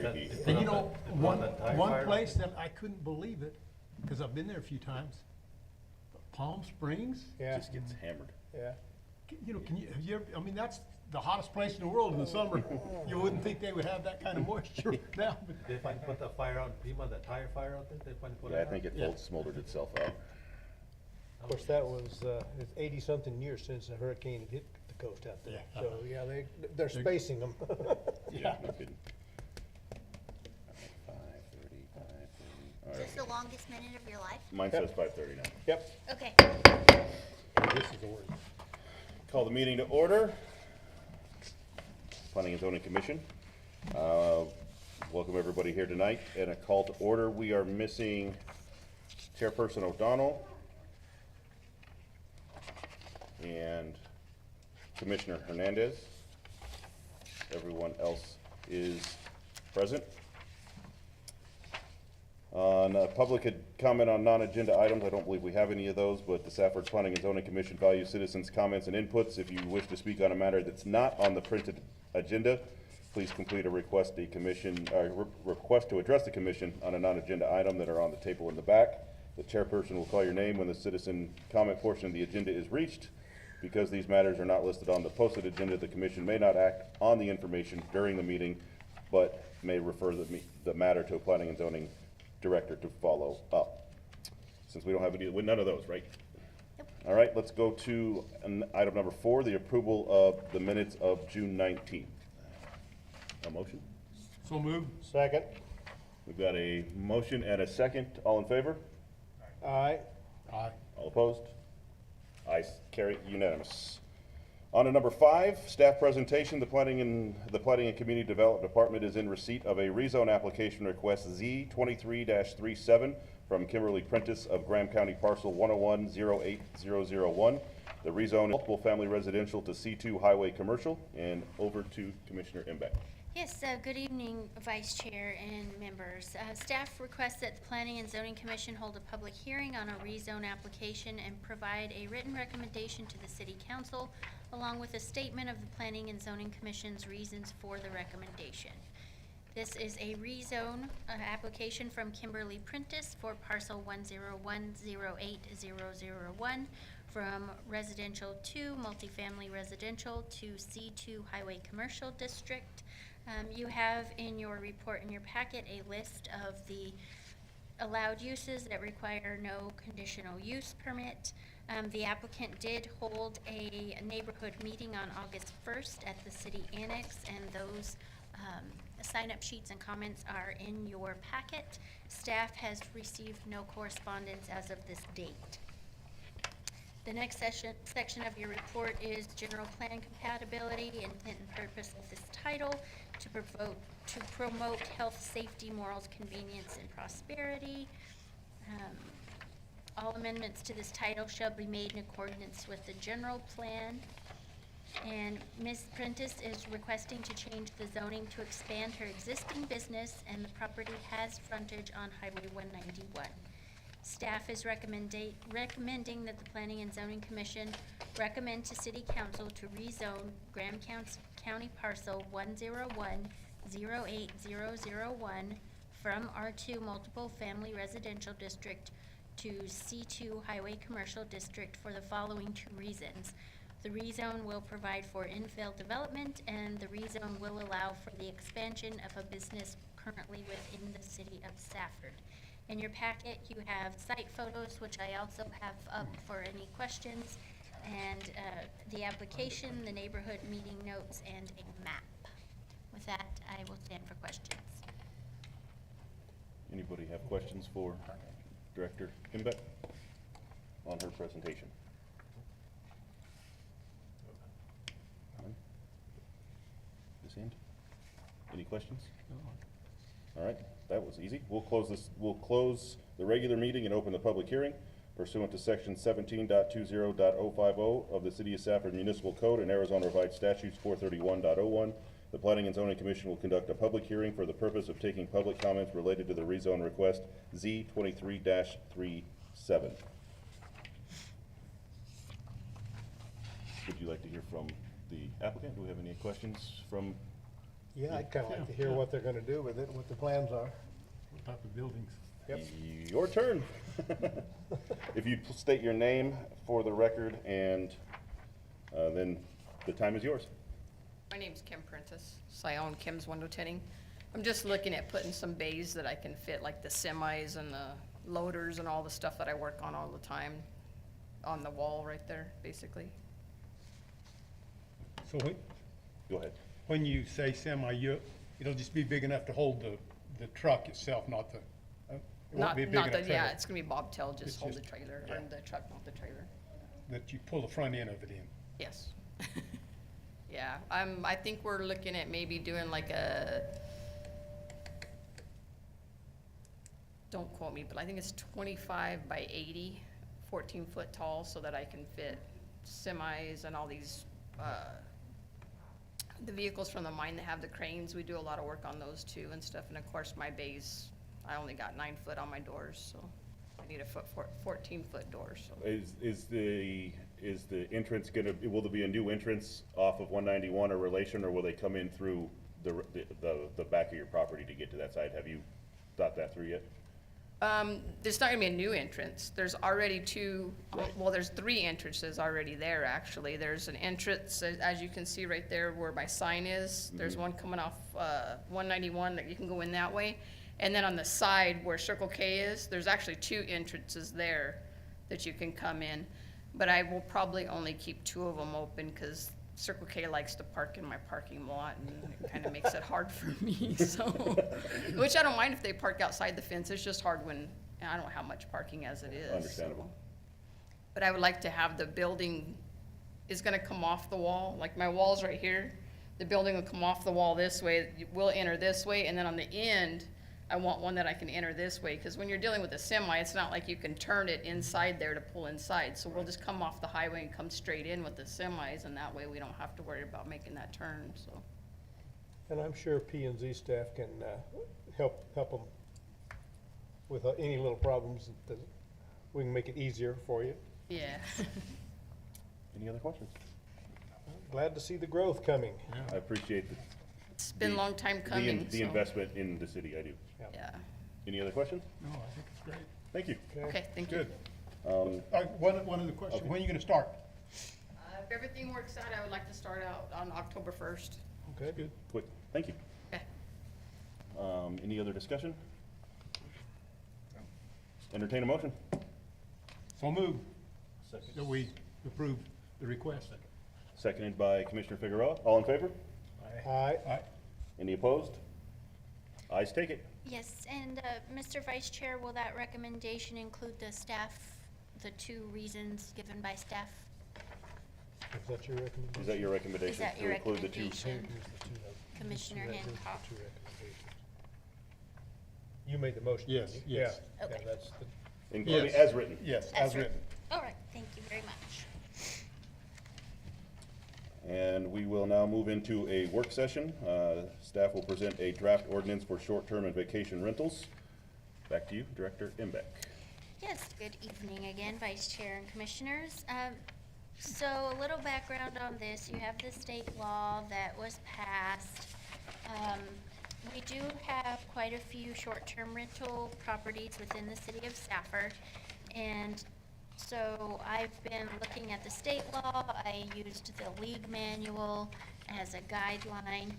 creepy. And you know, One that one fire- place that I couldn't believe it, because I've been there a few times, Palm Springs, Yeah, Just gets hammered. yeah. you know, have you ever, I mean, that's the hottest place in the world in the summer. You wouldn't think they would have that kind of moisture now, but They finally put that fire out in Pima, that tire fire out there, they finally put it Yeah, out? I think it Yeah. smoldered itself out. Of course, that was, it's 80-something years since the hurricane hit the coast out there. Yeah. So, yeah, they're spacing them. Yeah, no kidding. 5:30, 5:30. All Is right. this the longest minute of your life? Mine says 5:30 now. Yep. Okay. This is orange. Call the meeting to order. Planning and Zoning Commission. Welcome everybody here tonight. And a call to order, we are missing Chairperson O'Donnell and Commissioner Hernandez. Everyone else is present. On public had comment on non-agenda items, I don't believe we have any of those, but the Safford Planning and Zoning Commission values citizens' comments and inputs. If you wish to speak on a matter that's not on the printed agenda, please complete a request to address the commission on a non-agenda item that are on the table in the back. The chairperson will call your name when the citizen comment portion of the agenda is reached. Because these matters are not listed on the posted agenda, the commission may not act on the information during the meeting, but may refer the matter to a planning and zoning director to follow up. Since we don't have none of those, right? All right, let's go to item number 4, the approval of the minutes of June 19th. A motion? so moved. Second. We've got a motion and a second. All in favor? Aye. Aye. All opposed? Ayes, carry unanimous. On to number 5, staff presentation. The Planning and Community Development Department is in receipt of a rezone application request Z23-37 from Kimberly Prentice of Graham County Parcel 101-08001. The rezone multiple family residential to C2 highway commercial. And over to Commissioner Imbeck. Yes, good evening, Vice Chair and members. Staff requests that the Planning and Zoning Commission hold a public hearing on a rezone application and provide a written recommendation to the City Council, along with a statement of the Planning and Zoning Commission's reasons for the recommendation. This is a rezone application from Kimberly Prentice for parcel 101-08001 from residential to multifamily residential to C2 highway commercial district. You have in your report in your packet a list of the allowed uses that require no conditional use permit. The applicant did hold a neighborhood meeting on August 1st at the city annex, and those sign-up sheets and comments are in your packet. Staff has received no correspondence as of this date. The next section of your report is general plan compatibility, intent and purpose of this title, to promote health, safety, morals, convenience, and prosperity. All amendments to this title shall be made in accordance with the general plan. And Ms. Prentice is requesting to change the zoning to expand her existing business, and the property has frontage on Highway 191. Staff is recommending that the Planning and Zoning Commission recommend to City Council to rezone Graham County Parcel 101-08001 from R2 Multiple Family Residential District to C2 Highway Commercial District for the following 2 reasons. The rezone will provide for infill development, and the rezone will allow for the expansion of a business currently within the city of Safford. In your packet, you have site photos, which I also have up for any questions, and the application, the neighborhood meeting notes, and a map. With that, I will stand for questions. Anybody have questions for Director Imbeck on her presentation? This end? Any questions? All right, that was easy. We'll close the regular meeting and open the public hearing pursuant to section 17.20.050 of the City of Safford Municipal Code and Arizona Revised Statutes 431.01. The Planning and Zoning Commission will conduct a public hearing for the purpose of taking public comments related to the rezone request Z23-37. Would you like to hear from the applicant? Do we have any questions from Yeah, I'd kinda like to hear what they're gonna do with it, what the plans are. What type of buildings? Yep. Your turn. If you state your name for the record, and then the time is yours. My name's Kim Prentice, so I own Kim's Window Tinting. I'm just looking at putting some bays that I can fit, like the semis and the loaders and all the stuff that I work on all the time, on the wall right there, basically. So Go ahead. when you say semi, it'll just be big enough to hold the truck itself, not the, it won't Not, be a big not enough the, yeah, trailer it's gonna be bobtail, It's just hold the just- trailer, yeah. or the truck, not the trailer. that you pull the front end of it in. Yes. Yeah, I think we're looking at maybe doing like don't quote me, but I think it's 25 by 80, 14 foot tall, so that I can fit semis and all these, the vehicles from the mine that have the cranes. We do a lot of work on those too and stuff. And of course, my bays, I only got 9 foot on my doors, so I need a 14 foot door, so. Is the entrance gonna, will there be a new entrance off of 191 or Relation, or will they come in through the back of your property to get to that side? Have you thought that through yet? There's not gonna be a new entrance. There's already two, Right. well, there's 3 entrances already there, actually. There's an entrance, as you can see right there where my sign is. There's one coming off, 191 that you can go in that way. And then on the side where Circle K is, there's actually 2 entrances there that you can come in. But I will probably only keep 2 of them open, cause Circle K likes to park in my parking lot, and it kinda makes it hard for me, so. Which I don't mind if they park outside the fence, it's just hard when, I don't have much parking as it is. Understandable. so. But I would like to have the building is gonna come off the wall, like my wall's right here. The building will come off the wall this way, we'll enter this way, and then on the end, I want one that I can enter this way, cause when you're dealing with a semi, it's not like you can turn it inside there to pull inside. So we'll just come off the highway and come straight in with the semis, and that way we don't have to worry about making that turn, so. And I'm sure P and Z staff can, help them with any little problems that we can make it easier for you. Yeah. Any other questions? Glad to see the growth coming. I appreciate It's been a long time coming, the so, investment in the city, I do. yeah. Any other questions? No, I think it's great. Thank you. Okay, thank you. Good. Um, One other question. When are you gonna start? If everything works out, I would like to start out on October 1st. Okay, good. quick, thank you. Okay. Any other discussion? Entertain a motion. So move. That we approve the request. Seconded by Commissioner Figueroa. All in favor? Aye. Aye. Any opposed? Ayes take it. Yes, and Mr. Vice Chair, will that recommendation include the staff, the 2 reasons given by staff? Is that your recommendation? Is that your recommendation? Is that your to include the two? recommendation? Here's the two of- Commissioner here's the Hancock. two recommendations. You made the motion, Yes, didn't you? yes. Yeah, Okay. yeah, that's the, Including Yes. as written. Yes, as written. All right, thank you very much. And we will now move into a work session. Staff will present a draft ordinance for short-term and vacation rentals. Back to you, Director Imbeck. Yes, good evening again, Vice Chair and Commissioners. So a little background on this, you have the state law that was passed. We do have quite a few short-term rental properties within the city of Safford. And so I've been looking at the state law, I used the league manual as a guideline.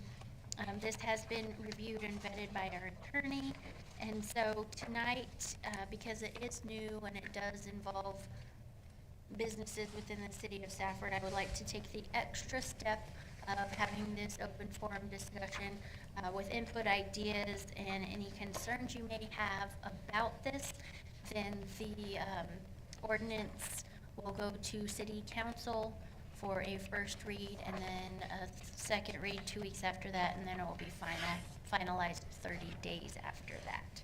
This has been reviewed and vetted by our attorney. And so tonight, because it is new and it does involve businesses within the city of Safford, I would like to take the extra step of having this open forum discussion with input, ideas, and any concerns you may have about this. Then the ordinance will go to city council for a first read, and then a second read 2 weeks after that, and then it will be finalized 30 days after that.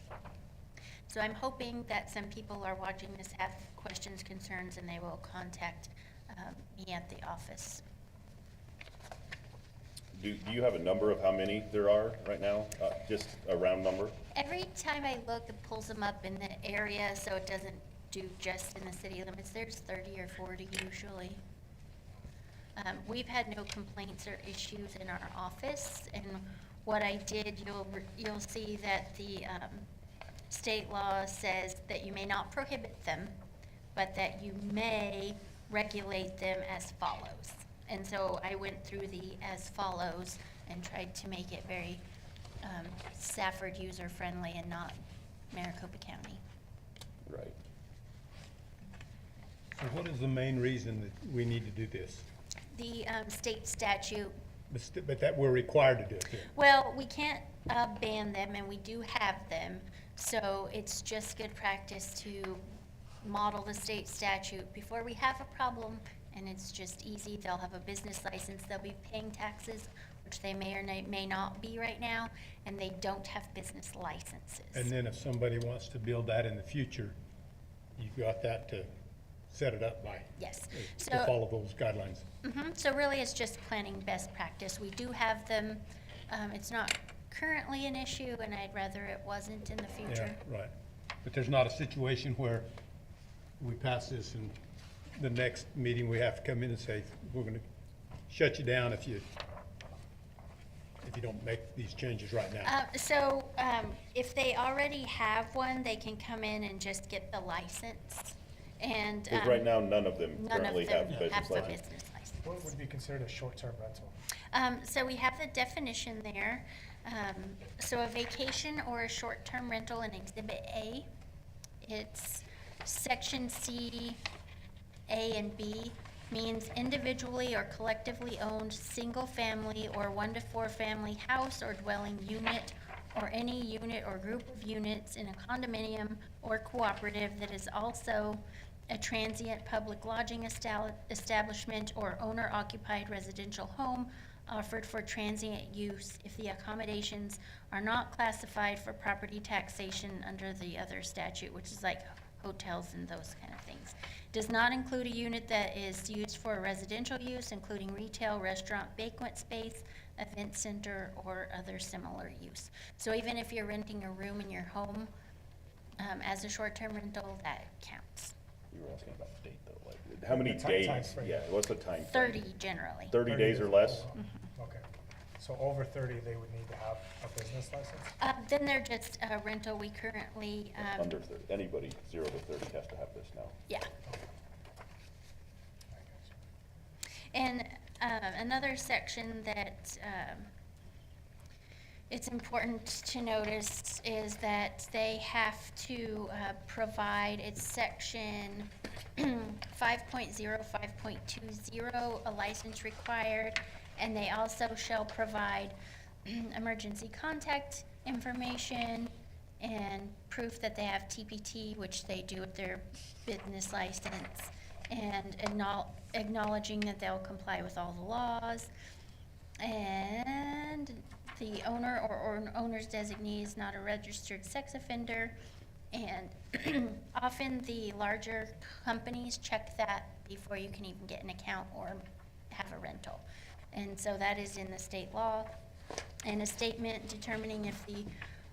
So I'm hoping that some people are watching this have questions, concerns, and they will contact me at the office. Do you have a number of how many there are right now? Just a round number? Every time I look, it pulls them up in the area, so it doesn't do just in the city limits. There's 30 or 40 usually. We've had no complaints or issues in our office, and what I did, you'll see that the state law says that you may not prohibit them, but that you may regulate them as follows. And so I went through the as follows and tried to make it very Safford user-friendly and not Maricopa County. Right. So what is the main reason that we need to do this? The state statute, But that we're required to do it here. well, we can't ban them, and we do have them, so it's just good practice to model the state statute before we have a problem, and it's just easy. They'll have a business license, they'll be paying taxes, which they may or may not be right now, and they don't have business licenses. And then if somebody wants to build that in the future, you've got that to set it up by, Yes. to So, follow those guidelines. so really, it's just planning best practice. We do have them. It's not currently an issue, and I'd rather it wasn't in the Yeah, future. right. But there's not a situation where we pass this and the next meeting we have to come in and say, we're gonna shut you down if you don't make these changes right now. If they already have one, they can come in and just get the license. And Because right now, none of them none of currently them have business have the license. business What license. would be considered a short-term rental? So we have the definition there. So a vacation or a short-term rental in Exhibit A, it's Section C, A and B, means individually or collectively owned single-family or 1 to 4 family house or dwelling unit or any unit or group of units in a condominium or cooperative that is also a transient public lodging establishment or owner-occupied residential home offered for transient use if the accommodations are not classified for property taxation under the other statute, which is like hotels and those kind of things. Does not include a unit that is used for residential use, including retail, restaurant, banquet space, event center, or other similar use. So even if you're renting a room in your home as a short-term rental, that counts. You were asking about date though, like, how many The time days? frame. Yeah, what's the time? frame? 30 generally. 30 days or less? Okay, so over 30, they would need to have a business license? Then they're just a rental. We currently, Under 30, anybody 0 to 30 has to have this now. yeah. And another section that it's important to notice is that they have to provide, it's section 5.0, 5.20, a license required, and they also shall provide emergency contact information and proof that they have TPT, which they do with their business license, and acknowledging that they'll comply with all the laws. And the owner or owner's designee is not a registered sex offender. And often the larger companies check that before you can even get an account or have a rental. And so that is in the state law. And a statement determining if the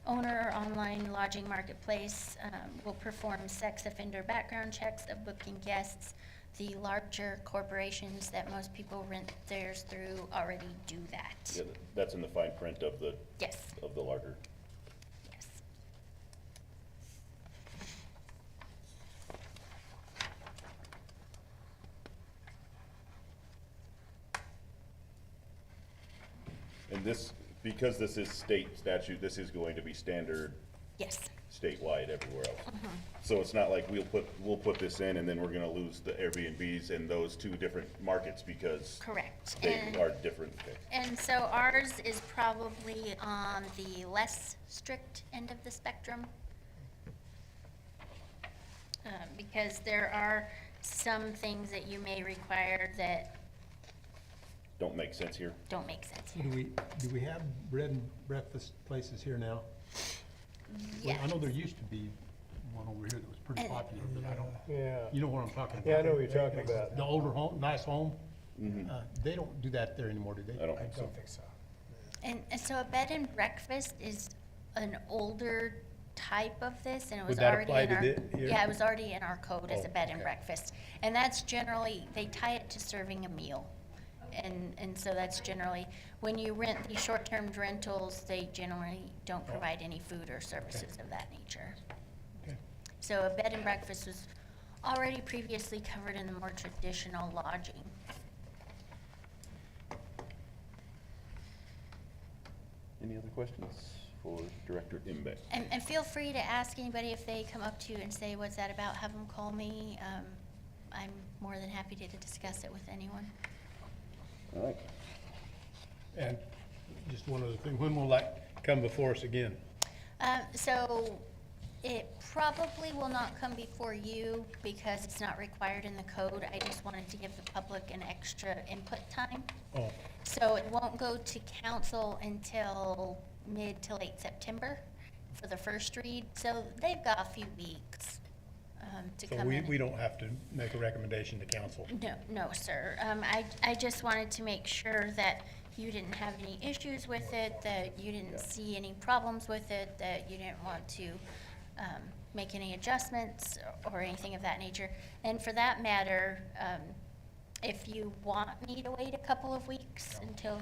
owner or online lodging marketplace will perform sex offender background checks of booking guests. The larger corporations that most people rent theirs through already do that. Yeah, that's in the fine print of the, Yes, of the larger. yes. And this, because this is state statute, this is going to be standard Yes, statewide everywhere else. So it's not like we'll put this in and then we're gonna lose the Airbnbs in those two different markets because correct. they And- are different. Okay. And so ours is probably on the less strict end of the spectrum. Because there are some things that you may require that Don't make sense here. don't make sense Do here. we have bread and breakfast places here now? Yeah. I know there used to be one over here that was pretty And- popular, but I don't, Yeah. you know what I'm talking about? Yeah, I know what you're talking about. The older home, nice home, they don't do that there anymore, do they? I don't I think so. don't think so. And so a bed and breakfast is an older type of this, and it was Would that already apply in to our. thi- here? Yeah, it was already in our code as a Oh, bed and okay. breakfast. And that's generally, they tie it to serving a meal. And so that's generally, when you rent these short-term rentals, they generally don't provide any food or services of that nature. Okay. So a bed and breakfast was already previously covered in the more traditional lodging. Any other questions for Director Imbeck? And feel free to ask anybody if they come up to you and say, what's that about, have them call me. I'm more than happy to discuss it with anyone. All right. And just one other thing, when will that come before us again? So it probably will not come before you because it's not required in the code. I just wanted to give the public an extra input time. Oh, So it won't go to council until mid to late September for the first read. So they've got a few weeks to so come in. we don't have to make a recommendation to council? No, sir. I just wanted to make sure that you didn't have any issues with it, that you didn't see any problems with it, that you didn't want to make any adjustments or anything of that nature. And for that matter, if you want me to wait a couple of weeks until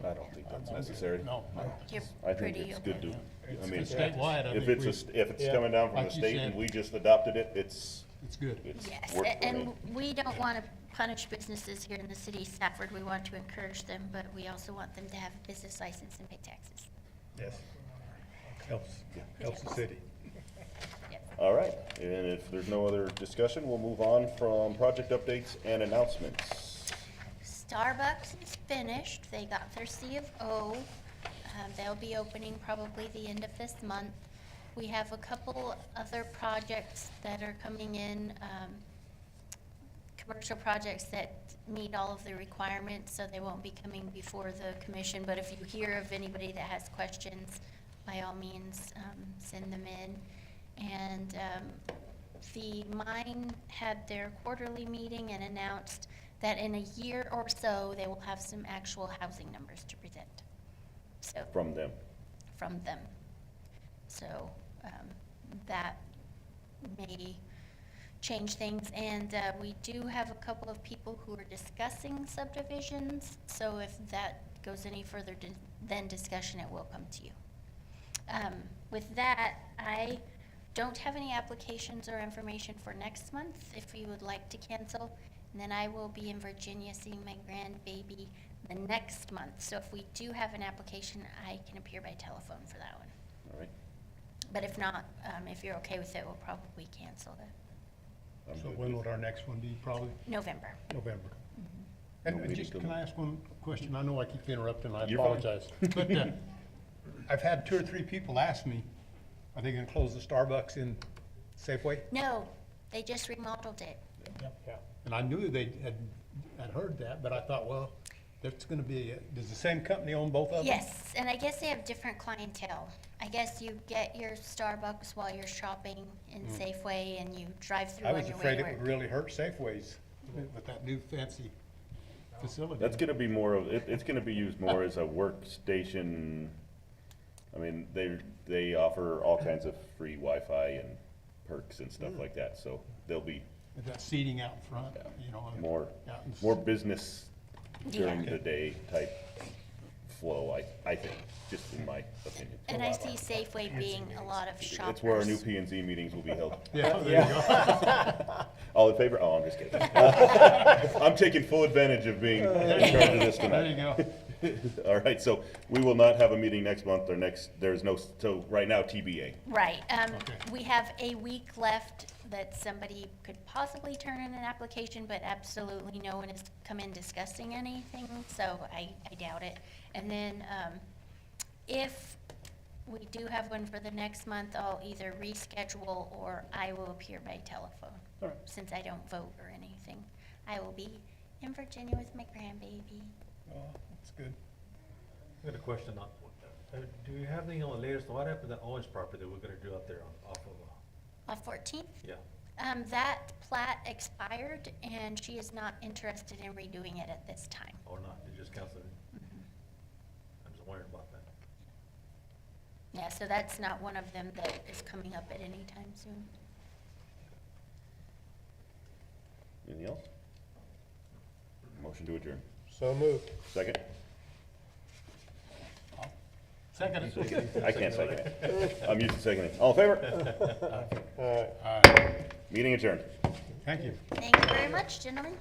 I don't think that's necessary. No. you're I think pretty it's good to, okay. I mean, It's statewide, I if think it's, we- if it's Yeah. coming down from the Like you state said. and we just adopted it, it's good. Yes, worked for me. and we don't want to punish businesses here in the city of Stafford. We want to encourage them, but we also want them to have a business license and pay taxes. Yes. Helps the city. Yep. All right, and if there's no other discussion, we'll move on from project updates and announcements. Starbucks is finished. They got their C of O. They'll be opening probably the end of this month. We have a couple other projects that are coming in, commercial projects that meet all of the requirements, so they won't be coming before the commission. But if you hear of anybody that has questions, by all means, send them in. And the mine had their quarterly meeting and announced that in a year or so, they will have some actual housing numbers to present. So, From them. from them. So, that may change things. And we do have a couple of people who are discussing subdivisions. So if that goes any further than discussion, it will come to you. With that, I don't have any applications or information for next month, if you would like to cancel. And then I will be in Virginia seeing my grandbaby the next month. So if we do have an application, I can appear by telephone for that one. All right. But if not, if you're okay with it, we'll probably cancel it. I'm So good when with- would our next one be? Probably November. November. No And meeting just, till can I ask one question? I know I keep interrupting, I You're fine. apologize. But I've had 2 or 3 people ask me, are they gonna close the Starbucks in Safeway? No, they just remodeled it. Yeah. And I knew they had heard that, but I thought, well, that's gonna be, does the same company own both of them? Yes, and I guess they have different clientele. I guess you get your Starbucks while you're shopping in Safeway and you drive through I on was your way afraid to it work. would really hurt Safeways with that new fancy facility. That's gonna be more of, it's gonna be used more as a workstation. I mean, they offer all kinds of free Wi-Fi and perks and stuff like that, so there'll be With that seating out front, you know. and more, out in- more business during Yeah. the day type flow, I think, just in my opinion. And I see Safeway being a lot of shoppers. It's where our new P and Z meetings will be held. Yeah, there you go. All in favor? Oh, I'm just kidding. I'm taking full advantage of being in charge of this There you tonight. go. All right, so we will not have a meeting next month or there's no, so right now TBA. Right, Okay. we have a week left that somebody could possibly turn in an application, but absolutely no one has come in discussing anything, so I doubt it. And then, if we do have one for the next month, I'll either reschedule or I will appear by telephone. All right. Since I don't vote or anything. I will be in Virginia with my grandbaby. Oh, that's good. I got a question on, do you have anything on the latest, what happened to that Owens property that we're gonna do out there off of, On 14th? yeah? That plat expired, and she is not interested in redoing it at this time. Or not, you just canceled it? I'm just wondering about that. Yeah, so that's not one of them that is coming up at any time soon. Anything else? Motion to adjourn. So moved. Second? Second. I can't second it. I'm used to seconding. All in favor? Meeting adjourned. Thank you. Thank you very much, gentlemen.